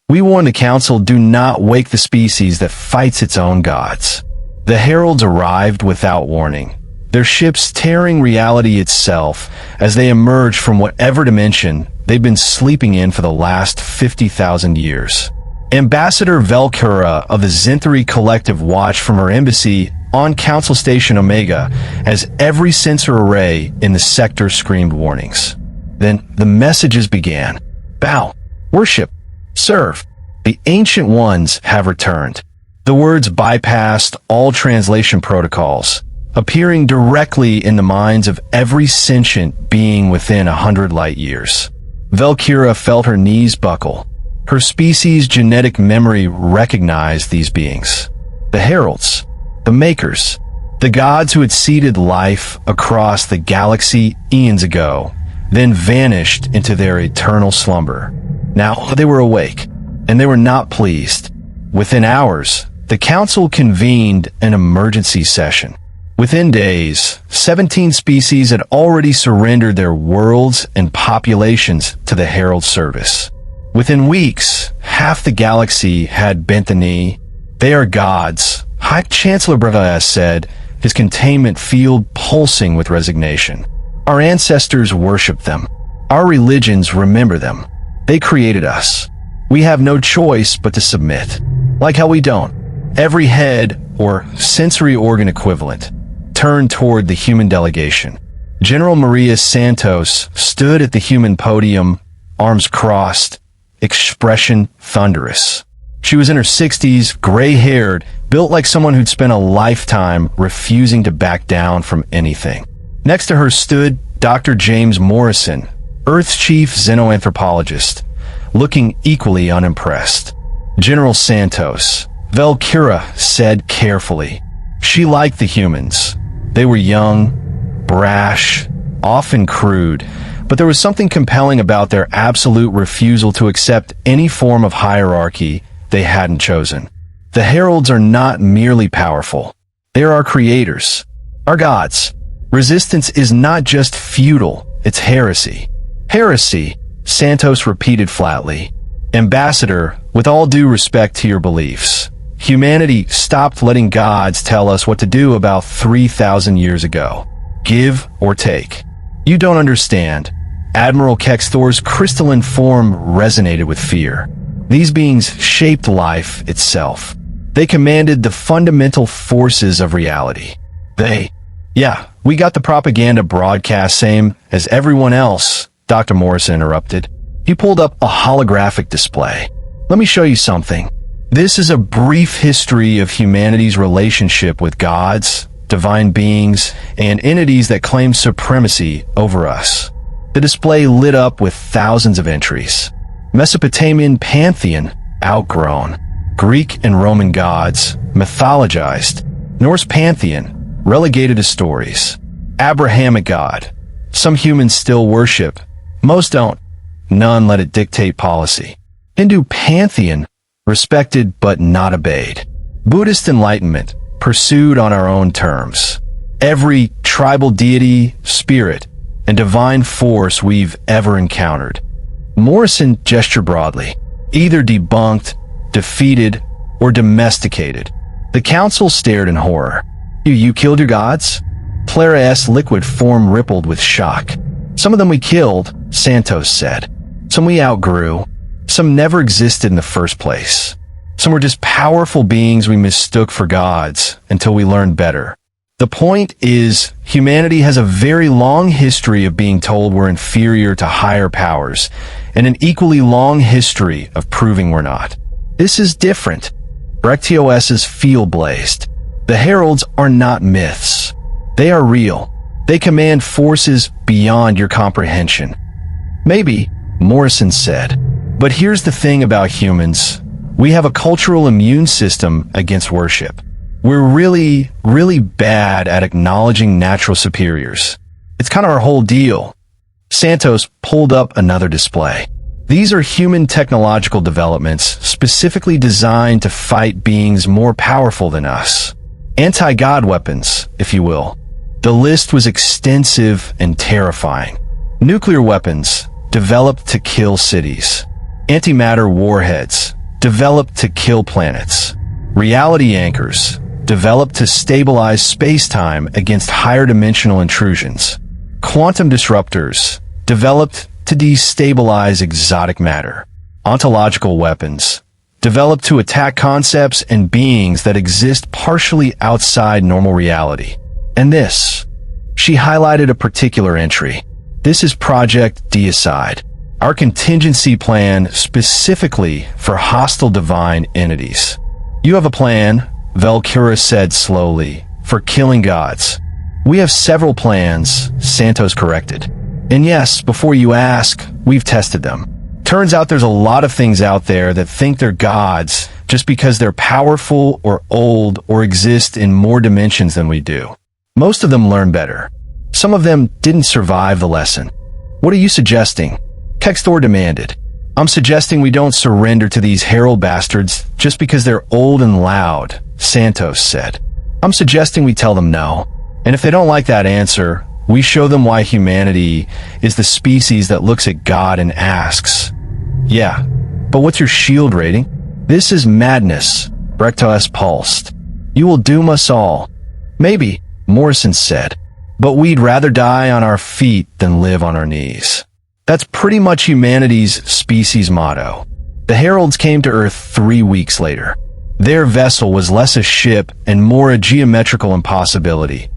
We warn the Council, do not wake the species that fights its own gods. The Heralds arrived without warning, their ships tearing reality itself as they emerged from whatever dimension they've been sleeping in for the last 50,000 years. Ambassador Velcura of the Zinthari Collective watched from her embassy on Council Station Omega as every sensor array in the sector screamed warnings. Then the messages began. Bow, worship, serve. The Ancient Ones have returned. The words bypassed all translation protocols, appearing directly in the minds of every sentient being within 100 light years. Velcura felt her knees buckle. Her species' genetic memory recognized these beings. The Heralds, the Makers, the gods who had seeded life across the galaxy eons ago, then vanished into their eternal slumber. Now they were awake, and they were not pleased. Within hours, the Council convened an emergency session. Within days, 17 species had already surrendered their worlds and populations to the Herald service. Within weeks, half the galaxy had bent the knee. They are gods, High Chancellor Brevas said, his containment field pulsing with resignation. Our ancestors worship them. Our religions remember them. They created us. We have no choice but to submit. Like how we don't. Every head, or sensory organ equivalent, turned toward the human delegation. General Maria Santos stood at the human podium, arms crossed, expression thunderous. She was in her 60s, gray-haired, built like someone who'd spent a lifetime refusing to back down from anything. Next to her stood Dr. James Morrison, Earth's chief xenoanthropologist, looking equally unimpressed. General Santos, Velcura said carefully. She liked the humans. They were young, brash, often crude, but there was something compelling about their absolute refusal to accept any form of hierarchy they hadn't chosen. The Heralds are not merely powerful. They are our creators, our gods. Resistance is not just futile, it's heresy. Heresy, Santos repeated flatly. Ambassador, with all due respect to your beliefs, humanity stopped letting gods tell us what to do about 3,000 years ago. Give or take. You don't understand. Admiral Kexthor's crystalline form resonated with fear. These beings shaped life itself. They commanded the fundamental forces of reality. We got the propaganda broadcast same as everyone else, Dr. Morrison interrupted. He pulled up a holographic display. Let me show you something. This is a brief history of humanity's relationship with gods, divine beings, and entities that claim supremacy over us. The display lit up with thousands of entries. Mesopotamian pantheon, outgrown. Greek and Roman gods, mythologized. Norse pantheon, relegated to stories. Abrahamic god. Some humans still worship. Most don't. None let it dictate policy. Hindu pantheon, respected but not obeyed. Buddhist enlightenment, pursued on our own terms. Every tribal deity, spirit, and divine force we've ever encountered. Morrison gestured broadly. Either debunked, defeated, or domesticated. The Council stared in horror. You killed your gods? Plera's liquid form rippled with shock. Some of them we killed, Santos said. Some we outgrew. Some never existed in the first place. Some were just powerful beings we mistook for gods until we learned better. The point is, humanity has a very long history of being told we're inferior to higher powers, and an equally long history of proving we're not. This is different. Rectios is field-blazed. The Heralds are not myths. They are real. They command forces beyond your comprehension. Maybe, Morrison said. But here's the thing about humans. We have a cultural immune system against worship. We're really, really bad at acknowledging natural superiors. It's kind of our whole deal. Santos pulled up another display. These are human technological developments specifically designed to fight beings more powerful than us. Anti-God weapons, if you will. The list was extensive and terrifying. Nuclear weapons, developed to kill cities. Antimatter warheads, developed to kill planets. Reality anchors, developed to stabilize space-time against higher dimensional intrusions. Quantum disruptors, developed to destabilize exotic matter. Ontological weapons, developed to attack concepts and beings that exist partially outside normal reality. And this, she highlighted a particular entry. This is Project Deicide, our contingency plan specifically for hostile divine entities. You have a plan, Velcura said slowly, for killing gods. We have several plans, Santos corrected. And yes, before you ask, we've tested them. Turns out there's a lot of things out there that think they're gods just because they're powerful or old or exist in more dimensions than we do. Most of them learn better. Some of them didn't survive the lesson. What are you suggesting? Kextor demanded. I'm suggesting we don't surrender to these Herald bastards just because they're old and loud, Santos said. I'm suggesting we tell them no. And if they don't like that answer, we show them why humanity is the species that looks at God and asks, yeah, but what's your shield rating? This is madness, Brektos pulsed. You will doom us all. Maybe, Morrison said, but we'd rather die on our feet than live on our knees. That's pretty much humanity's species motto. The Heralds came to Earth 3 weeks later. Their vessel was less a ship and more a geometrical impossibility.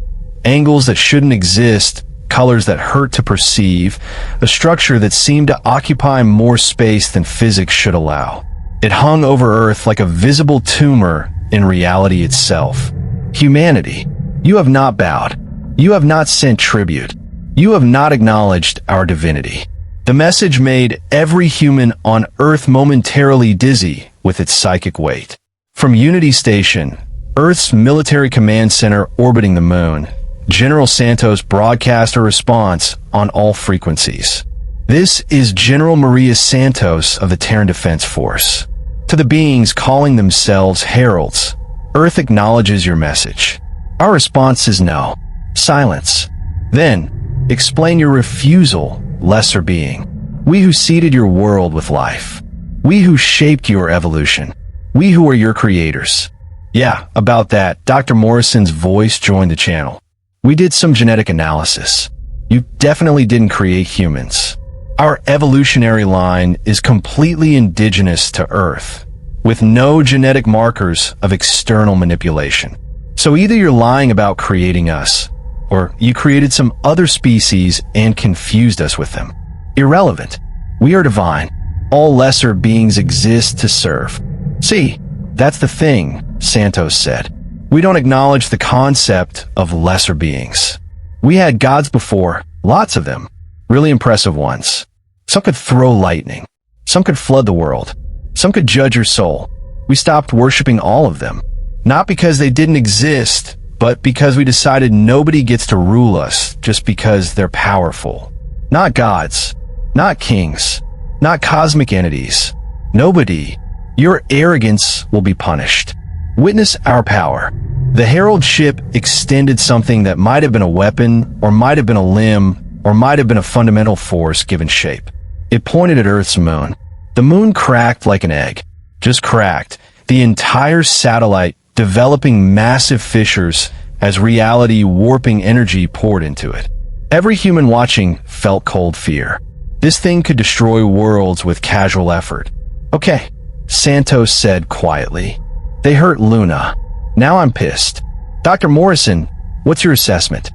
Angles that shouldn't exist, colors that hurt to perceive, a structure that seemed to occupy more space than physics should allow. It hung over Earth like a visible tumor in reality itself. Humanity, you have not bowed. You have not sent tribute. You have not acknowledged our divinity. The message made every human on Earth momentarily dizzy with its psychic weight. From Unity Station, Earth's military command center orbiting the moon, General Santos broadcast a response on all frequencies. This is General Maria Santos of the Terran Defense Force. To the beings calling themselves Heralds, Earth acknowledges your message. Our response is no. Silence. Then, explain your refusal, lesser being. We who seeded your world with life. We who shaped your evolution. We who are your creators. Yeah, about that, Dr. Morrison's voice joined the channel. We did some genetic analysis. You definitely didn't create humans. Our evolutionary line is completely indigenous to Earth, with no genetic markers of external manipulation. So either you're lying about creating us, or you created some other species and confused us with them. Irrelevant. We are divine. All lesser beings exist to serve. See, that's the thing, Santos said. We don't acknowledge the concept of lesser beings. We had gods before, lots of them, really impressive ones. Some could throw lightning. Some could flood the world. Some could judge your soul. We stopped worshiping all of them. Not because they didn't exist, but because we decided nobody gets to rule us just because they're powerful. Not gods, not kings, not cosmic entities. Nobody. Your arrogance will be punished. Witness our power. The Herald ship extended something that might have been a weapon, or might have been a limb, or might have been a fundamental force given shape. It pointed at Earth's moon. The moon cracked like an egg. Just cracked. The entire satellite developing massive fissures as reality warping energy poured into it. Every human watching felt cold fear. This thing could destroy worlds with casual effort. Okay, Santos said quietly. They hurt Luna. Now I'm pissed. Dr. Morrison, what's your assessment?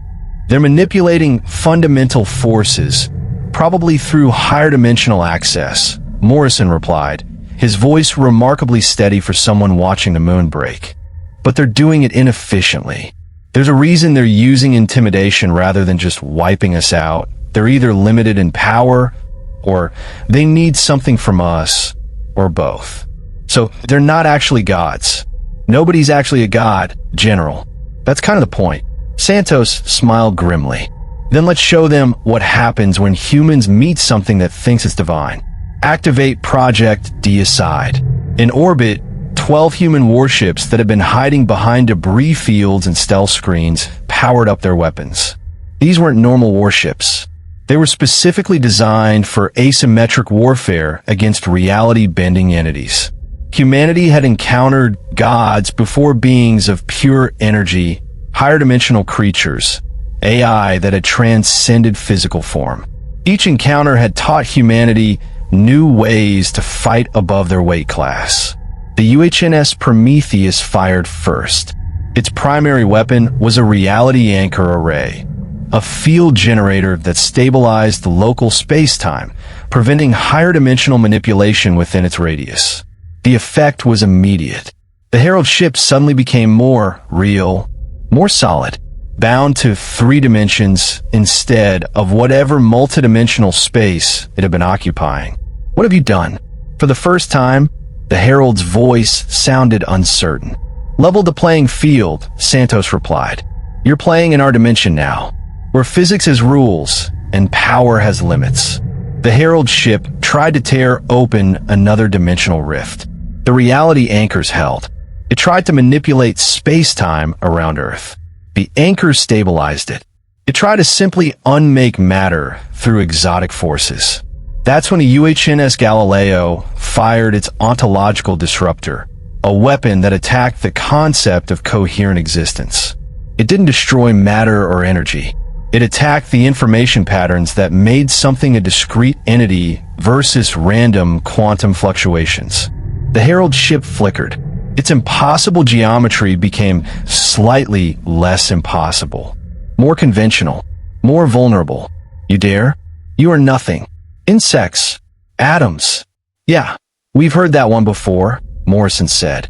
They're manipulating fundamental forces, probably through higher dimensional access, Morrison replied, his voice remarkably steady for someone watching the moon break. But they're doing it inefficiently. There's a reason they're using intimidation rather than just wiping us out. They're either limited in power, or they need something from us, or both. So they're not actually gods. Nobody's actually a god, General. That's kind of the point. Santos smiled grimly. Then let's show them what happens when humans meet something that thinks it's divine. Activate Project Deicide. In orbit, 12 human warships that had been hiding behind debris fields and stealth screens powered up their weapons. These weren't normal warships. They were specifically designed for asymmetric warfare against reality-bending entities. Humanity had encountered gods before, beings of pure energy, higher-dimensional creatures, AI that had transcended physical form. Each encounter had taught humanity new ways to fight above their weight class. The UHNS Prometheus fired first. Its primary weapon was a reality anchor array, a field generator that stabilized the local space-time, preventing higher-dimensional manipulation within its radius. The effect was immediate. The Herald ship suddenly became more real, more solid, bound to 3 dimensions instead of whatever multidimensional space it had been occupying. "What have you done?" For the first time, the Herald's voice sounded uncertain. "Leveled the playing field," Santos replied. "You're playing in our dimension now, where physics has rules and power has limits." The Herald ship tried to tear open another dimensional rift. The reality anchors held. It tried to manipulate space-time around Earth. The anchors stabilized it. It tried to simply unmake matter through exotic forces. That's when the UHNS Galileo fired its ontological disruptor, a weapon that attacked the concept of coherent existence. It didn't destroy matter or energy. It attacked the information patterns that made something a discrete entity versus random quantum fluctuations. The Herald ship flickered. Its impossible geometry became slightly less impossible, more conventional, more vulnerable. "You dare? You are nothing. Insects. Atoms." "Yeah, we've heard that one before," Morrison said.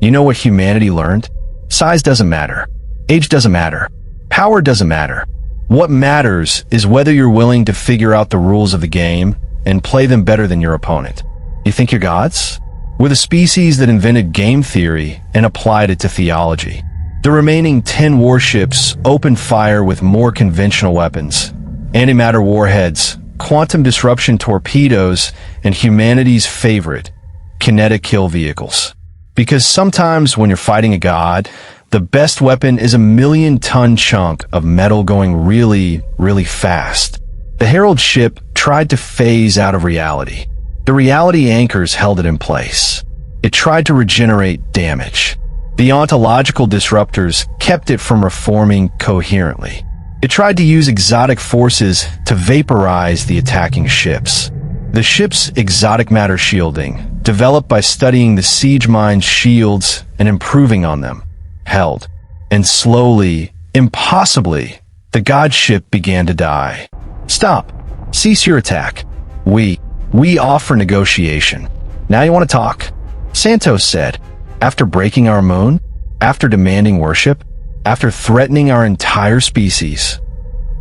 "You know what humanity learned? Size doesn't matter. Age doesn't matter. Power doesn't matter. What matters is whether you're willing to figure out the rules of the game and play them better than your opponent. You think you're gods? We're the species that invented game theory and applied it to theology. The remaining 10 warships opened fire with more conventional weapons, antimatter warheads, quantum disruption torpedoes, and humanity's favorite, kinetic kill vehicles. Because sometimes when you're fighting a god, the best weapon is a 1,000,000-ton chunk of metal going really, really fast. The Herald ship tried to phase out of reality. The reality anchors held it in place. It tried to regenerate damage. The ontological disruptors kept it from reforming coherently. It tried to use exotic forces to vaporize the attacking ships. The ship's exotic matter shielding, developed by studying the siege mine's shields and improving on them, held. And slowly, impossibly, the god ship began to die. "Stop. Cease your attack. We offer negotiation. Now you want to talk?" Santos said. "After breaking our moon? After demanding worship? After threatening our entire species?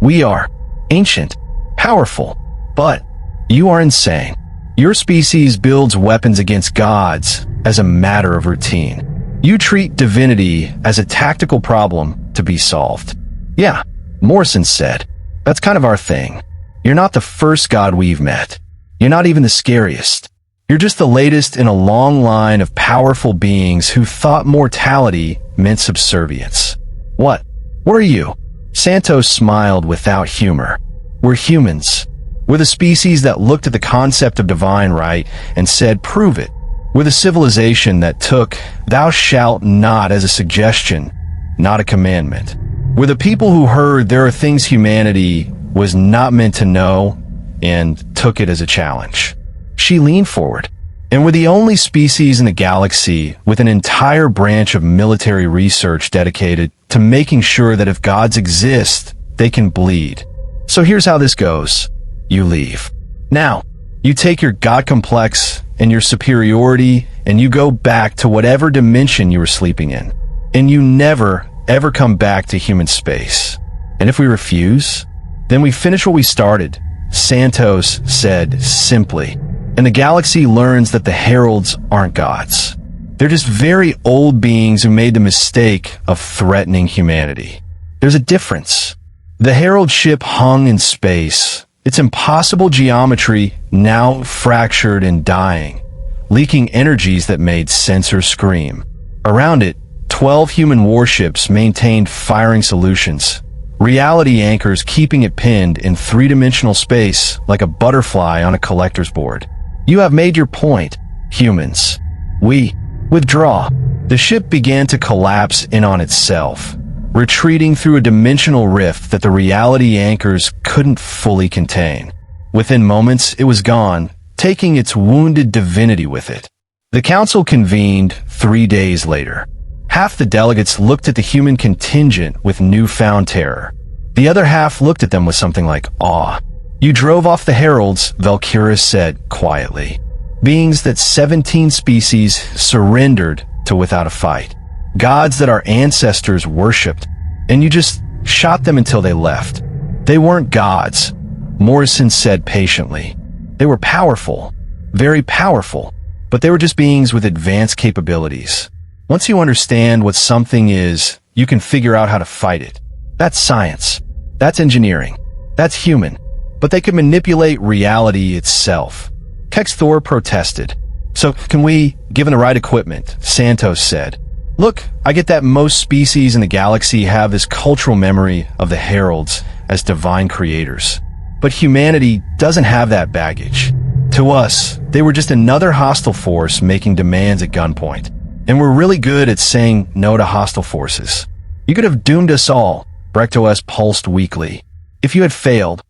We are ancient, powerful, but you are insane. Your species builds weapons against gods as a matter of routine. You treat divinity as a tactical problem to be solved." "Yeah," Morrison said. "That's kind of our thing. You're not the first god we've met. You're not even the scariest. You're just the latest in a long line of powerful beings who thought mortality meant subservience." What are you?" Santos smiled without humor. "We're humans. We're the species that looked at the concept of divine right and said, 'Prove it.' We're the civilization that took 'thou shalt not' as a suggestion, not a commandment. We're the people who heard there are things humanity was not meant to know and took it as a challenge." She leaned forward. "And we're the only species in the galaxy with an entire branch of military research dedicated to making sure that if gods exist, they can bleed. So here's how this goes. You leave. Now, you take your god complex and your superiority and you go back to whatever dimension you were sleeping in. And you never, ever come back to human space. And if we refuse, then we finish what we started," Santos said simply. "And the galaxy learns that the Heralds aren't gods. They're just very old beings who made the mistake of threatening humanity. There's a difference." The Herald ship hung in space, its impossible geometry now fractured and dying, leaking energies that made sensors scream. Around it, 12 human warships maintained firing solutions, Reality anchors keeping it pinned in three-dimensional space like a butterfly on a collector's board. You have made your point, humans. We withdraw. The ship began to collapse in on itself, retreating through a dimensional rift that the reality anchors couldn't fully contain. Within moments, it was gone, taking its wounded divinity with it. The council convened 3 days later. Half the delegates looked at the human contingent with newfound terror. The other half looked at them with something like awe. "You drove off the Heralds," Valkyra said quietly. "Beings that 17 species surrendered to without a fight. Gods that our ancestors worshipped, and you just shot them until they left. They weren't gods," Morrison said patiently. "They were powerful, very powerful, but they were just beings with advanced capabilities. Once you understand what something is, you can figure out how to fight it. That's science. That's engineering. That's human. But they could manipulate reality itself." Kex Thor protested. "So can we, given the right equipment," Santos said. "Look, I get that most species in the galaxy have this cultural memory of the Heralds as divine creators. But humanity doesn't have that baggage. To us, they were just another hostile force making demands at gunpoint. And we're really good at saying no to hostile forces. You could have doomed us all," Brectos pulsed weakly. If we had failed,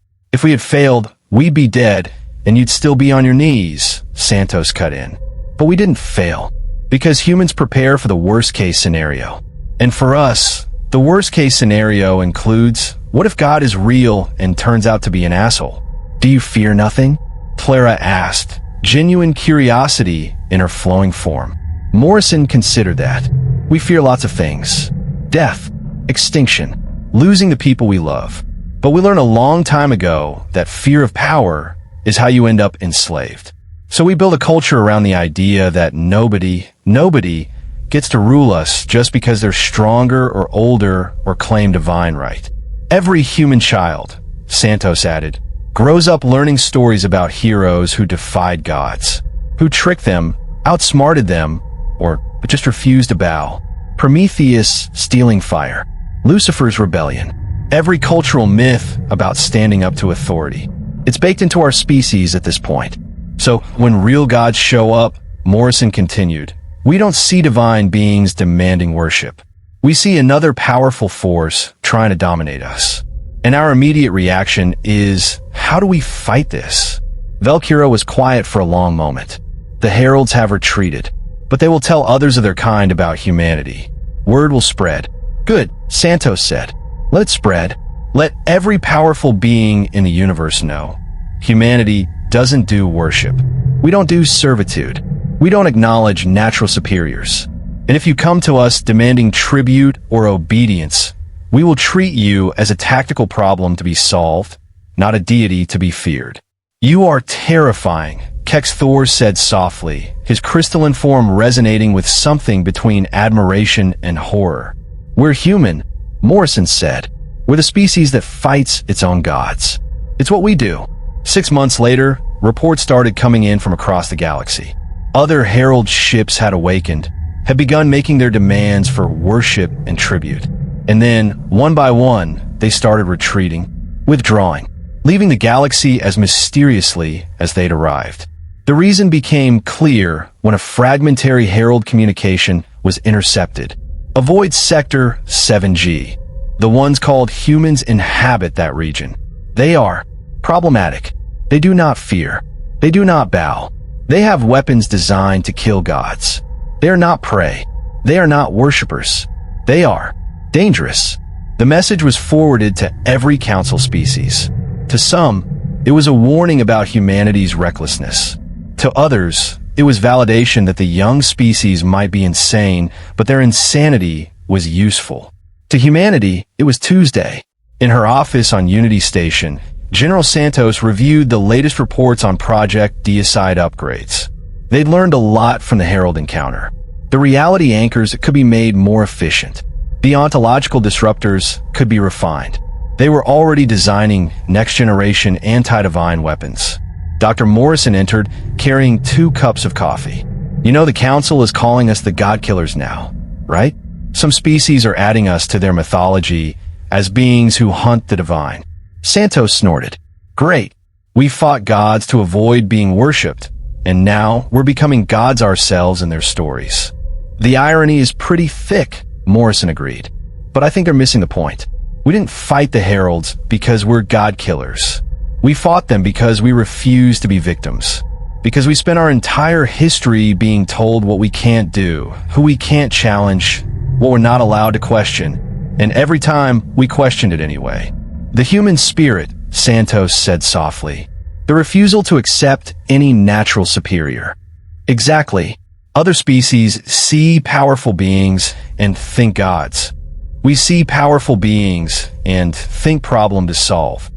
we'd be dead, and you'd still be on your knees," Santos cut in. "But we didn't fail, because humans prepare for the worst-case scenario. And for us, the worst-case scenario includes, what if God is real and turns out to be an asshole? Do you fear nothing?" Clara asked, genuine curiosity in her flowing form. Morrison considered that. "We fear lots of things. Death, extinction, losing the people we love. But we learned a long time ago that fear of power is how you end up enslaved. So we build a culture around the idea that nobody gets to rule us just because they're stronger or older or claim divine right. Every human child," Santos added, "grows up learning stories about heroes who defied gods, who tricked them, outsmarted them, or just refused to bow. Prometheus stealing fire, Lucifer's rebellion, every cultural myth about standing up to authority. It's baked into our species at this point. So when real gods show up," Morrison continued, "we don't see divine beings demanding worship. We see another powerful force trying to dominate us. And our immediate reaction is, how do we fight this?" Valkyra was quiet for a long moment. "The Heralds have retreated, but they will tell others of their kind about humanity. Word will spread." "Good," Santos said. "Let it spread. Let every powerful being in the universe know. Humanity doesn't do worship. We don't do servitude. We don't acknowledge natural superiors. And if you come to us demanding tribute or obedience, we will treat you as a tactical problem to be solved, not a deity to be feared." "You are terrifying," Kex Thor said softly, his crystalline form resonating with something between admiration and horror. "We're human," Morrison said. "We're the species that fights its own gods. It's what we do." 6 months later, reports started coming in from across the galaxy. Other Herald ships had awakened, had begun making their demands for worship and tribute. And then, one by one, they started retreating, withdrawing, leaving the galaxy as mysteriously as they'd arrived. The reason became clear when a fragmentary Herald communication was intercepted. "Avoid Sector 7G. The ones called humans inhabit that region. They are problematic. They do not fear. They do not bow. They have weapons designed to kill gods. They are not prey. They are not worshippers. They are dangerous." The message was forwarded to every council species. To some, it was a warning about humanity's recklessness. To others, it was validation that the young species might be insane, but their insanity was useful. To humanity, it was Tuesday. In her office on Unity Station, General Santos reviewed the latest reports on Project Deicide upgrades. They'd learned a lot from the Herald encounter. The reality anchors could be made more efficient. The ontological disruptors could be refined. They were already designing next-generation anti-divine weapons. Dr. Morrison entered, carrying 2 cups of coffee. "You know the Council is calling us the God Killers now, right? Some species are adding us to their mythology as beings who hunt the divine. Santos snorted. Great. We fought gods to avoid being worshipped, and now we're becoming gods ourselves in their stories. The irony is pretty thick, Morrison agreed. But I think they're missing the point. We didn't fight the Heralds because we're god killers. We fought them because we refuse to be victims. Because we spent our entire history being told what we can't do, who we can't challenge, what we're not allowed to question, and every time we questioned it anyway. The human spirit, Santos said softly. The refusal to accept any natural superior. Exactly. Other species see powerful beings and think gods. We see powerful beings and think problem to solve.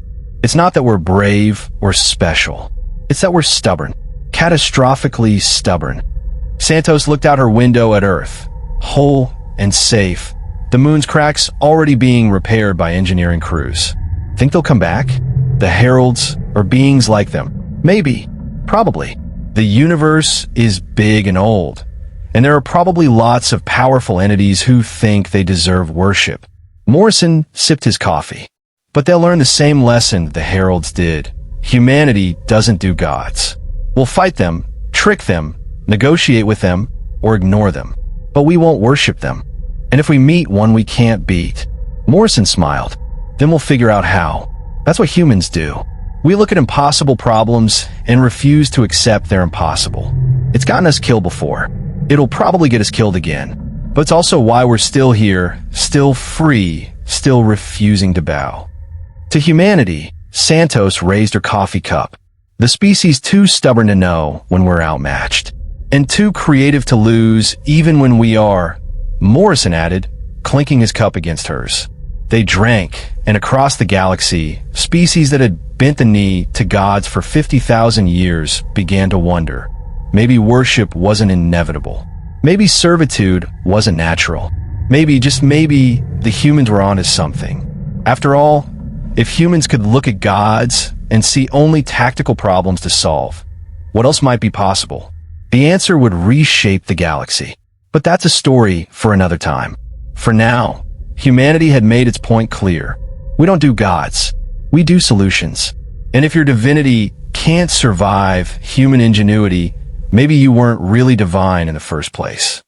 It's not that we're brave or special. It's that we're stubborn. Catastrophically stubborn. Santos looked out her window at Earth, whole and safe, the moon's cracks already being repaired by engineering crews. Think they'll come back? The Heralds, or beings like them? Maybe. Probably. The universe is big and old, and there are probably lots of powerful entities who think they deserve worship. Morrison sipped his coffee. But they'll learn the same lesson the Heralds did. Humanity doesn't do gods. We'll fight them, trick them, negotiate with them, or ignore them. But we won't worship them. And if we meet one we can't beat, Morrison smiled, then we'll figure out how. That's what humans do. We look at impossible problems and refuse to accept they're impossible. It's gotten us killed before. It'll probably get us killed again. But it's also why we're still here, still free, still refusing to bow. To humanity, Santos raised her coffee cup. The species too stubborn to know when we're outmatched, and too creative to lose even when we are, Morrison added, clinking his cup against hers. They drank, and across the galaxy, species that had bent the knee to gods for 50,000 years began to wonder. Maybe worship wasn't inevitable. Maybe servitude wasn't natural. Maybe, just maybe, the humans were onto something. After all, if humans could look at gods and see only tactical problems to solve, what else might be possible? The answer would reshape the galaxy. But that's a story for another time. For now, humanity had made its point clear. We don't do gods. We do solutions. And if your divinity can't survive human ingenuity, maybe you weren't really divine in the first place.